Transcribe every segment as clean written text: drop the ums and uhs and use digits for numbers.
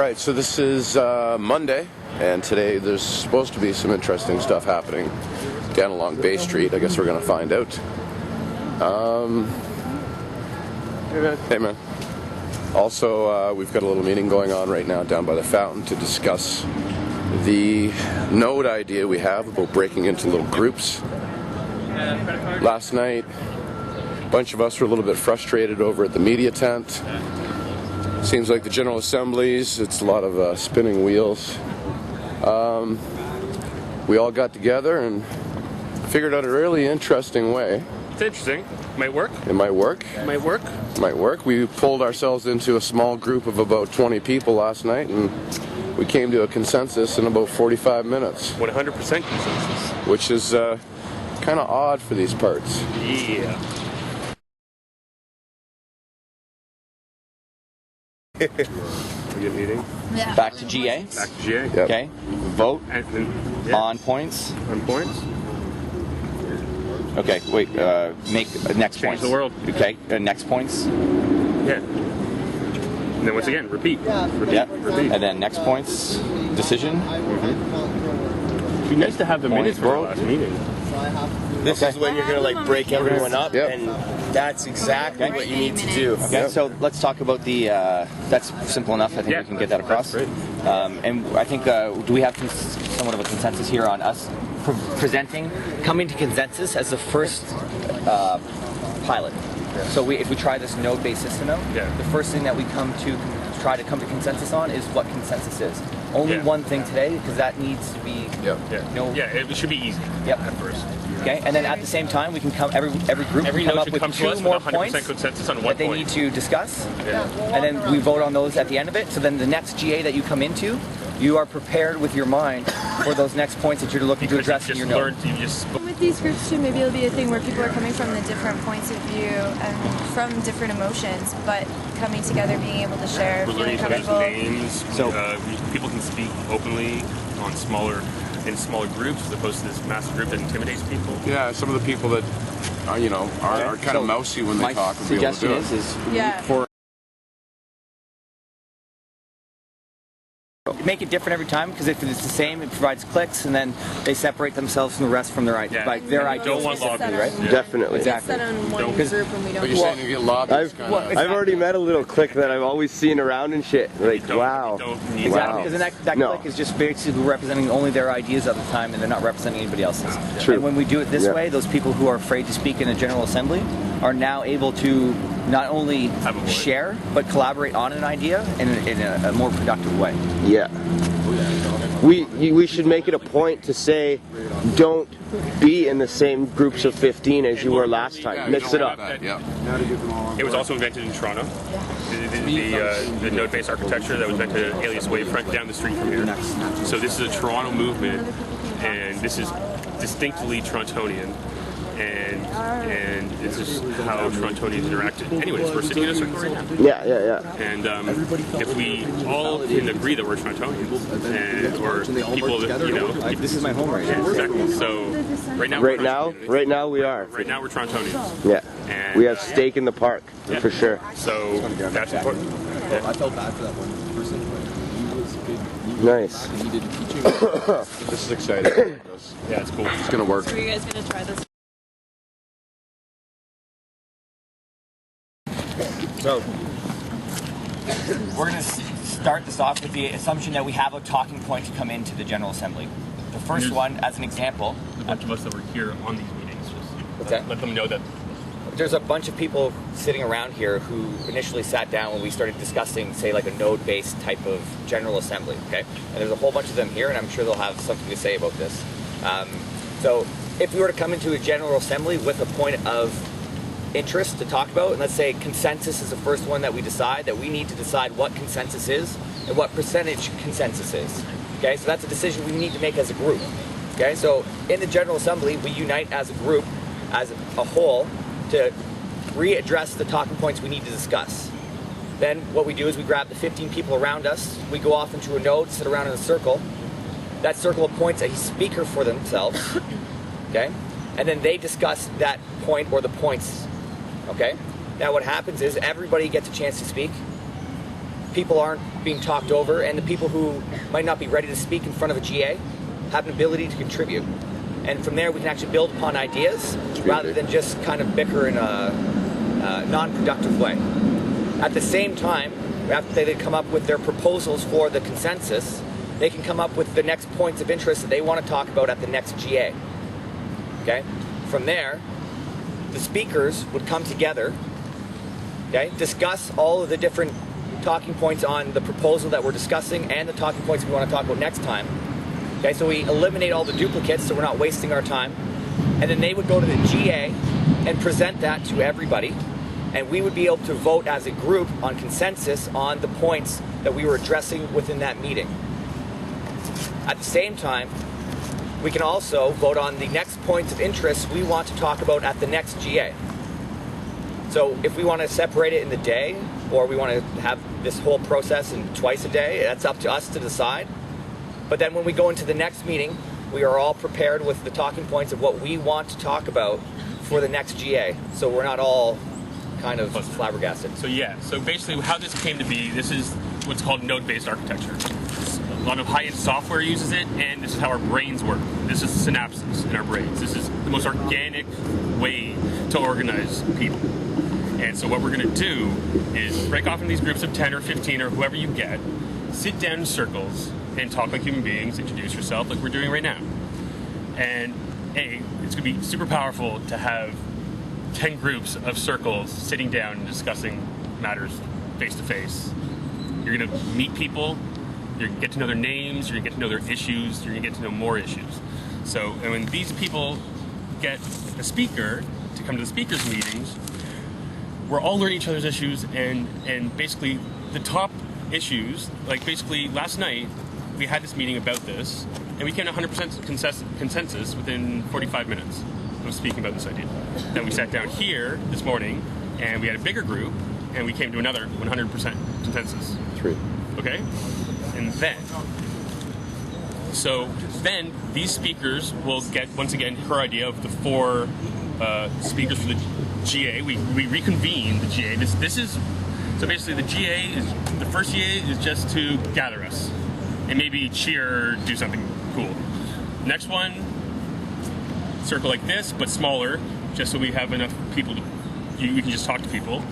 Alright, so this is Monday, and today there's supposed to be some interesting stuff happening down along Bay Street. I guess we're going to find out. Hey man. Also, we've got a little meeting going on right now down by the fountain to discuss the node idea we have about breaking into little groups. Last night, a bunch of us were a little bit frustrated over at the media tent. Seems like the General Assemblies, it's a lot of spinning wheels. We all got together and figured out a really interesting way. It's interesting. Might work. It might work. Might work. Might work. We pulled ourselves into a small group of about 20 people last night, and we came to a consensus in about 45 minutes. 100% consensus. Which is kind of odd for these parts. Yeah. Good meeting. Yeah. Back to GA. Back to GA. Yep. Okay. Vote Yeah. on points. On points. Okay. Wait. Make next Change points. the world. Okay. Next points. Yeah. And then once again, repeat. Repeat. Yeah. Repeat. And then next points. Decision. It'd be nice to have the minutes from our last meeting. This is when you're going to like break everyone up, Yep. and that's exactly what you need to do. Okay. Yep. So let's talk about the. That's simple enough. I think we can get that across. That's great. And I think do we have somewhat of a consensus here on us coming to consensus as the first pilot? So if we try this node-based system out, the first thing that we try to come to consensus on is what consensus is. Only one thing today, because that needs to be. Yep. It should be easy. Yep. At first. Okay, and then at the same time, we can come every group Every come node up should with come to two us more with 100% points consensus on one that they point. need to discuss, Yeah. and then we vote on those at the end of it. So then the next GA that you come into, you are prepared with your mind for those next points that you're looking to address in your node. With these groups too, maybe it'll be a thing where people are coming from the different points of view and from different emotions, but coming together, being able to share, We're learning feeling each other's comfortable. names. So- People can speak openly on smaller groups as opposed to this massive group that intimidates people. Yeah, some of the people that are kind of mousy when they My talk will be able to suggestion do it. is Yeah. for make it different every time, because if it's the same, it provides clicks, and then they separate themselves from the rest from their Yeah. like their And you don't ideas. want lobby, right? Yeah. Definitely. Exactly. Set on one Don't- group and we don't. But you're saying you get lobbies kind of... I've already met a little clique that I've always seen around and shit. Like, Don't- wow. don't need Exactly, Wow. because then that No. clique is just basically representing only their ideas at the time, and they're not representing anybody else's. True. And when we do it this Yeah. way, those people who are afraid to speak in a General Assembly are now able to not only Have a voice. share, but collaborate on an idea in a more productive way. Yeah. We should make it a point to say, don't be in the same groups of 15 as you were last Yeah, time. you Mix don't it want up. that, yeah. It was also invented in Toronto. The node-based architecture that was meant to alias Wavefront down the street from here. So this is a Toronto movement, and this is distinctly Torontonian. And this is how Torontonians interacted. Anyways, we're sitting in a circle right now. Yeah. And if we all can agree that we're Torontonians, or people that, This is my home right now. exactly. So right now, Right now we are. Right now we're Torontonians. Yeah. And We have stake in the park, Yeah. for sure. So that's important. I felt bad for that one person, but he was good. Nice. He did teaching. This is exciting. Yeah, it's cool. It's going to work. So are you guys going to try this? So we're going to start this off with the assumption that we have a talking point to come into the General Assembly. The first one, as an example, A bunch of us that were here on these meetings, What's just that? let them know that there's a bunch of people sitting around here who initially sat down when we started discussing, say, like a node-based type of General Assembly, okay? And there's a whole bunch of them here, and I'm sure they'll have something to say about this. So if we were to come into a General Assembly with a point of interest to talk about, and let's say consensus is the first one that we decide, that we need to decide what consensus is and what percentage consensus is, okay? So that's a decision we need to make as a group, okay? So in the General Assembly, we unite as a group, as a whole, to readdress the talking points we need to discuss. Then what we do is we grab the 15 people around us, we go off into a node, sit around in a circle. That circle appoints a speaker for themselves, okay? And then they discuss that point or the points, okay? Now what happens is everybody gets a chance to speak. People aren't being talked over, and the people who might not be ready to speak in front of a GA have an ability to contribute. And from there, we can actually build upon ideas rather than just kind of bicker in a non-productive way. At the same time, after they come up with their proposals for the consensus, they can come up with the next points of interest that they want to talk about at the next GA. Okay? From there, the speakers would come together, okay, discuss all of the different talking points on the proposal that we're discussing and the talking points we want to talk about next time. Okay, so we eliminate all the duplicates so we're not wasting our time. And then they would go to the GA and present that to everybody. And we would be able to vote as a group on consensus on the points that we were addressing within that meeting. At the same time, we can also vote on the next points of interest we want to talk about at the next GA. So if we want to separate it in the day, or we want to have this whole process in twice a day, that's up to us to decide. But then when we go into the next meeting, we are all prepared with the talking points of what we want to talk about for the next GA. So we're not all kind of flabbergasted. So yeah, so basically how this came to be, this is what's called node-based architecture. A lot of high-end software uses it, and this is how our brains work. This is synapses in our brains. This is the most organic way to organize people. And so what we're going to do is break off in these groups of 10 or 15 or whoever you get, sit down in circles, and talk like human beings, introduce yourself like we're doing right now. And it's going to be super powerful to have 10 groups of circles sitting down and discussing matters face to face. You're going to meet people, you're going to get to know their names, you're going to get to know their issues, you're going to get to know more issues. So, and when these people get a speaker to come to the speakers meetings, we're all learning each other's issues, and basically the top issues, like basically last night, we had this meeting about this, and we came to 100% consensus within 45 minutes of speaking about this idea. Then we sat down here this morning, and we had a bigger group, and we came to another 100% consensus. 3. Okay? And then these speakers will get, once again, her idea of the 4 speakers for the GA. We reconvene the GA. This is, so basically the GA is, the first GA is just to gather us and maybe cheer or do something cool. Next one, circle like this, but smaller, just so we have enough people to, we can just talk to people.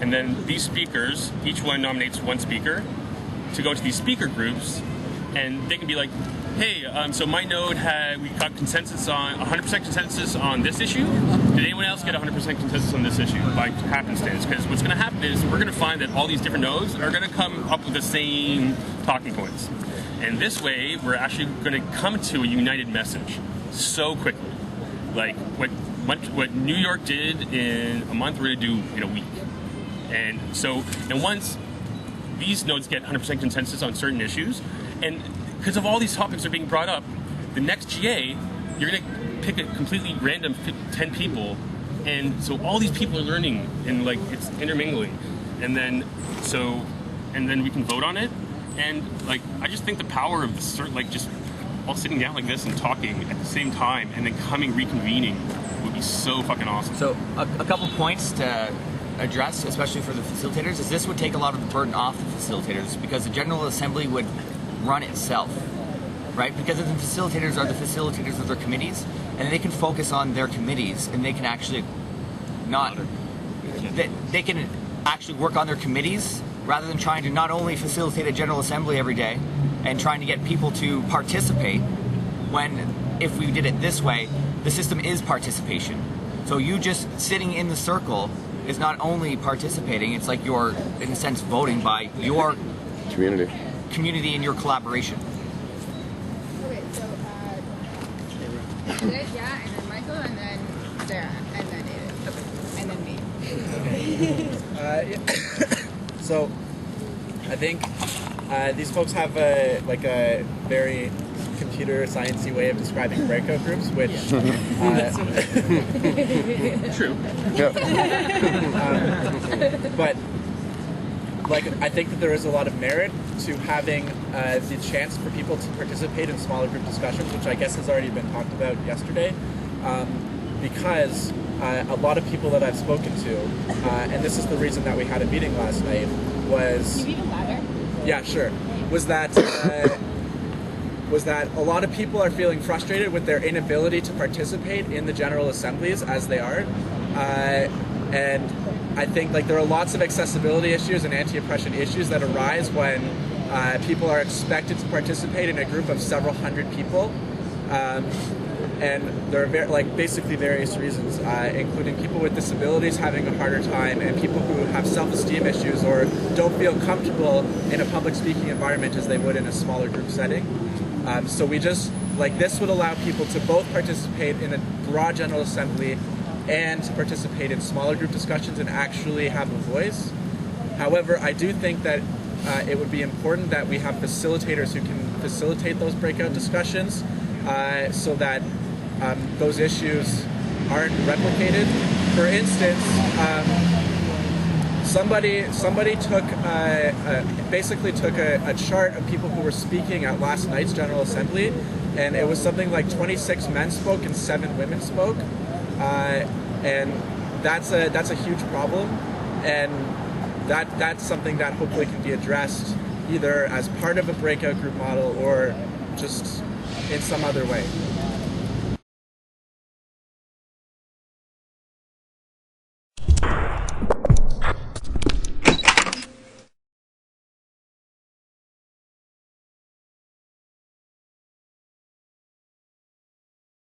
And then these speakers, each one nominates 1 speaker to go to these speaker groups, and they can be like, hey, so my node we got consensus on 100% consensus on this issue. Did anyone else get 100% consensus on this issue by happenstance? Because what's going to happen is we're going to find that all these different nodes are going to come up with the same talking points. And this way, we're actually going to come to a united message so quickly. Like what New York did in a month, we're going to do in a week. And so, and once these nodes get 100% consensus on certain issues, and because of all these topics that are being brought up, the next GA, you're going to pick a completely random 10 people, and so all these people are learning, and like it's intermingling, and then we can vote on it, and like I just think the power of the like just all sitting down like this and talking at the same time, and then reconvening would be so fucking awesome. So a couple points to address, especially for the facilitators, is this would take a lot of the burden off the facilitators, because the General Assembly would run itself, right? Because the facilitators are the facilitators of their committees, and they can focus on their committees, and they can actually they can actually work on their committees rather than trying to not only facilitate a General Assembly every day and trying to get people to participate, when if we did it this way, the system is participation. So you just sitting in the circle is not only participating, it's like you're, in a sense, voting by your community and your collaboration. Okay, so yeah, and then Michael, and then Sarah, and then David, and then me. So I think these folks have a very computer sciencey way of describing breakout groups, which True. But like I think that there is a lot of merit to having the chance for people to participate in smaller group discussions, which I guess has already been talked about yesterday, because a lot of people that I've spoken to, and this is the reason that we had a meeting last night, was... You need a ladder? Yeah, sure. Was that a lot of people are feeling frustrated with their inability to participate in the General Assemblies as they are, and I think like there are lots of accessibility issues and anti-oppression issues that arise when people are expected to participate in a group of several hundred people, and there are basically various reasons, including people with disabilities having a harder time, and people who have self-esteem issues or don't feel comfortable in a public speaking environment as they would in a smaller group setting. So we just, this would allow people to both participate in a broad General Assembly and to participate in smaller group discussions and actually have a voice. However, I do think that it would be important that we have facilitators who can facilitate those breakout discussions so that those issues aren't replicated. For instance, somebody took basically took a chart of people who were speaking at last night's General Assembly, and it was something like 26 men spoke and 7 women spoke, and that's a huge problem, and that's something that hopefully can be addressed either as part of a breakout group model or just in some other way.